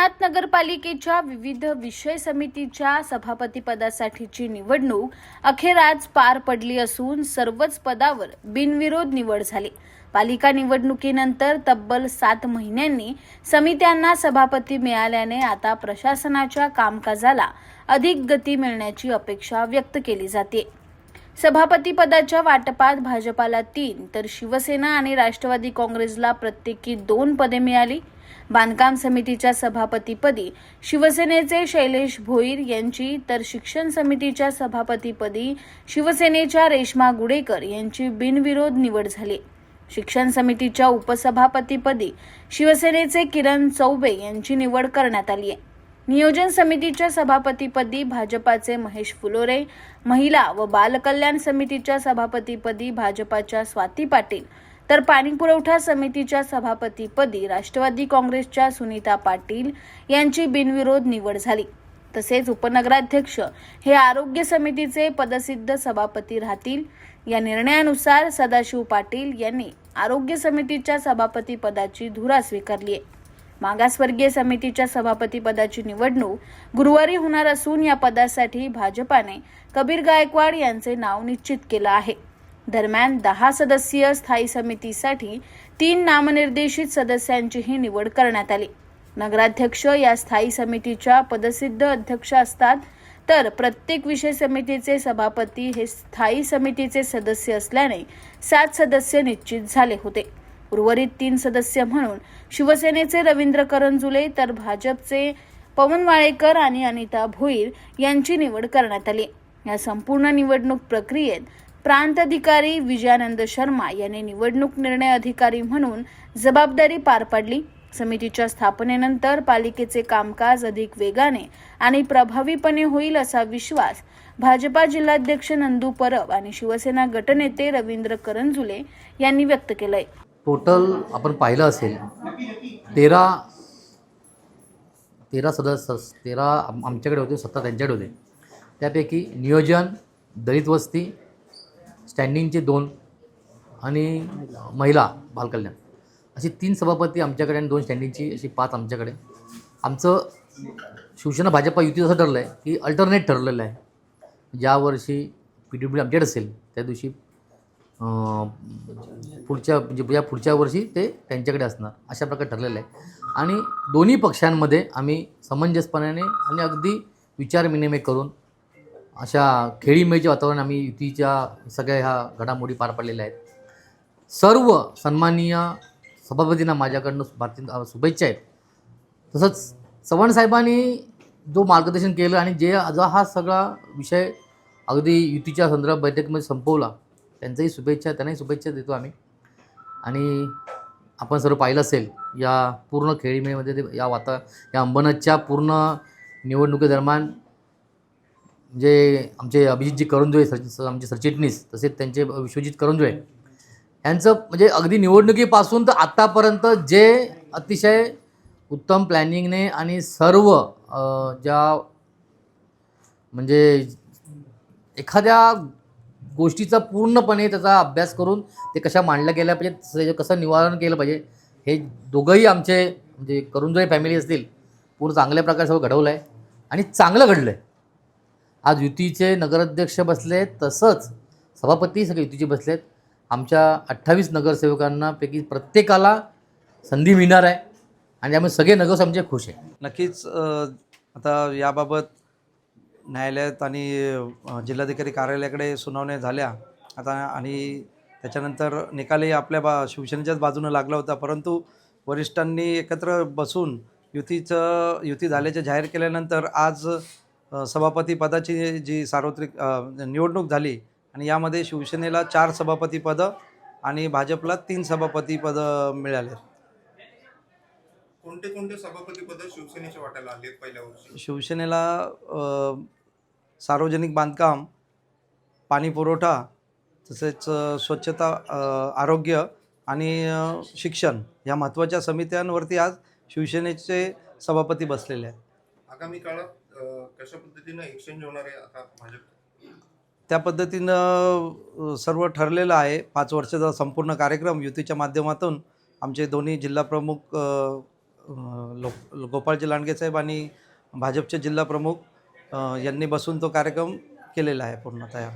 अंबरनाथ नगरपालिकेच्या विविध विषय समितीच्या सभापतीपदासाठीची निवडणूक अखेर आज पार पडली असून सर्वच पदावर बिनविरोध निवड झाली। पालिका निवडणुकीनंतर तब्बल 7 महिन्यांनी समित्यांना सभापती मिळाल्याने आता प्रशासनाच्या कामकाजाला अधिक गती मिळण्याची अपेक्षा व्यक्त केली जाते। सभापती पदाच्या वाटपात भाजपाला 3 तर शिवसेना आणि राष्ट्रवादी काँग्रेसला प्रत्येकी 2 पदे मिळाली। बांधकाम समितीच्या सभापतीपदी शिवसेनेचे शैलेश भोईर यांची तर शिक्षण समितीच्या सभापतीपदी शिवसेनेच्या रेश्मा गुडेकर यांची बिनविरोध निवड झाली। शिक्षण समितीच्या उपसभापतीपदी शिवसेनेचे किरण चौबे यांची निवड करण्यात आली आहे। नियोजन समितीच्या सभापतीपदी भाजपाचे महेश फुलोरे, महिला व बालकल्याण समितीच्या सभापतीपदी भाजपाच्या स्वाती पाटील तर पाणीपुरवठा समितीच्या सभापतीपदी राष्ट्रवादी काँग्रेसच्या सुनीता पाटील यांची बिनविरोध निवड झाली। तसेच उपनगराध्यक्ष हे आरोग्य समितीचे पदसिद्ध सभापती राहतील। या निर्णयानुसार सदाशिव पाटील यांनी आरोग्य समितीच्या सभापती पदाची धुरा स्वीकारली आहे। मागासवर्गीय समितीच्या सभापती पदाची निवडणूक गुरुवारी होणार असून या पदासाठी भाजपाने कबीर गायकवाड यांचे नाव निश्चित केलं आहे। दरम्यान 10 सदस्यीय स्थायी समितीसाठी 3 नामनिर्देशित सदस्यांचीही निवड करण्यात आली। नगराध्यक्ष या स्थायी समितीच्या पदसिद्ध अध्यक्ष असतात, तर प्रत्येक विषय समितीचे सभापती हे स्थायी समितीचे सदस्य असल्याने 7 सदस्य निश्चित झाले होते। उर्वरित 3 सदस्य म्हणून शिवसेनेचे रवींद्र करंजुले तर भाजपचे पवन वाळेकर आणि अनिता भोईर यांची निवड करण्यात आली। या संपूर्ण निवडणूक प्रक्रियेत प्रांत अधिकारी विजयानंद शर्मा यांनी निवडणूक निर्णय अधिकारी म्हणून जबाबदारी पार पाडली। समितीच्या स्थापनेनंतर पालिकेचे कामकाज अधिक वेगाने आणि प्रभावीपणे होईल असा विश्वास भाजपा जिल्हाध्यक्ष नंदू परब आणि शिवसेना गटनेते रवींद्र करंजुले यांनी व्यक्त केलंय। टोटल आपण पाहिलं असेल 13 सदस्य 13 आमच्याकडे होते, 17 त्यांच्याकडे होते। त्यापैकी नियोजन, दलित वस्ती, स्टँडिंगचे 2 आणि महिला बालकल्याण अशी 3 सभापती आमच्याकडे आणि 2 स्टँडिंगची अशी 5 आमच्याकडे। आमचं शिवसेना भाजपा युती असं ठरलं आहे की अल्टरनेट ठरलेलं आहे। ज्या वर्षी PWD आमच्याकडे असेल त्या दिवशी पुढच्या वर्षी ते त्यांच्याकडे असणार अशा प्रकारे ठरलेलं आहे। आणि दोन्ही पक्षांमध्ये आम्ही समंजसपणाने आणि अगदी विचारविनिमय करून अशा खेळीमेळीचे वातावरण आम्ही युतीच्या सगळ्या ह्या घडामोडी पार पाडलेल्या आहेत। सर्व सन्माननीय सभापतींना माझ्याकडनं शुभेच्छा आहेत। तसंच चव्हाण साहेबांनी जो मार्गदर्शन केलं आणि हा सगळा विषय अगदी युतीच्या संदर्भात बैठकीमध्ये संपवला, त्यांच्याही शुभेच्छा, त्यांनाही शुभेच्छा देतो आम्ही। आणि आपण सर्व पाहिलं असेल या पूर्ण खेळीमेळीमध्ये या अंबरनाथच्या पूर्ण निवडणुकीदरम्यान जे आमचे अभिजितजी करंजुळे आमचे सरचिटणीस, तसेच त्यांचे विश्वजित करंजुळे यांचं म्हणजे अगदी निवडणुकीपासून तर आत्तापर्यंत जे अतिशय उत्तम प्लॅनिंगने आणि सर्व ज्या म्हणजे एखाद्या गोष्टीचा पूर्णपणे त्याचा अभ्यास करून ते कशा मांडल्या गेल्या पाहिजेत, कसं निवारण केलं पाहिजे, हे दोघंही आमचे म्हणजे करंजुळे फॅमिली असतील पूर्ण चांगल्या प्रकारे सगळं घडवलं आहे आणि चांगलं घडलं आहे। आज युतीचे नगराध्यक्ष बसले, तसंच सभापती सगळे युतीचे बसलेत। आमच्या 28 नगरसेवकांना पैकी प्रत्येकाला संधी मिळणार आहे आणि त्यामुळे सगळे नगरसेवक आमचे खुश आहे। नक्कीच आता याबाबत न्यायालयात आणि जिल्हाधिकारी कार्यालयाकडे सुनावण्या झाल्या आता आणि त्याच्यानंतर निकालही आपल्या शिवसेनेच्याच बाजूनं लागला होता, परंतु वरिष्ठांनी एकत्र बसून युती झाल्याचे जाहीर केल्यानंतर आज सभापती पदाची जी सार्वत्रिक निवडणूक झाली आणि यामध्ये शिवसेनेला 4 सभापती पदं आणि भाजपला 3 सभापती पदं मिळाले। कोणते सभापती पद शिवसेनेच्या वाट्याला आले पहिल्या वर्षी? शिवसेनेला सार्वजनिक बांधकाम, पाणी पुरवठा, तसेच स्वच्छता, आरोग्य आणि शिक्षण या महत्त्वाच्या समित्यांवरती आज शिवसेनेचे सभापती बसलेले आहेत। आगामी काळात कशा पद्धतीनं एक्सचेंज होणार आहे आता भाजप? त्या पद्धतीनं सर्व ठरलेलं आहे। 5 वर्षाचा संपूर्ण कार्यक्रम युतीच्या माध्यमातून आमचे दोन्ही जिल्हा प्रमुख गोपाळजी लांडगे साहेब आणि भाजपचे जिल्हा प्रमुख यांनी बसून तो कार्यक्रम केलेला आहे पूर्ण तयार.